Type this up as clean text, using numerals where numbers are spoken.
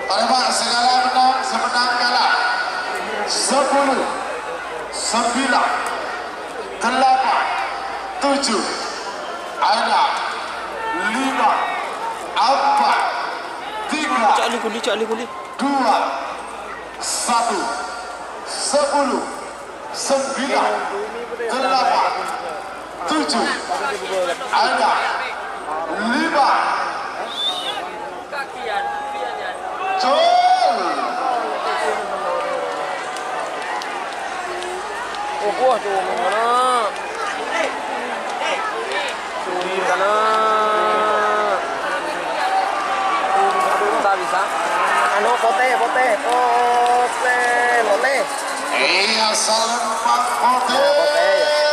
Pak segala menang, semenang kalah. 10, 9, 8, 7, ada 5, 4, 3, Cak Ali kuli. 2, 1, 10, 9, 8, 7, ada 5. Jol. Oh, tuh mana? Curi mana? Tak bisa. Anu pote. Iya, salam Pak Pote. Pote.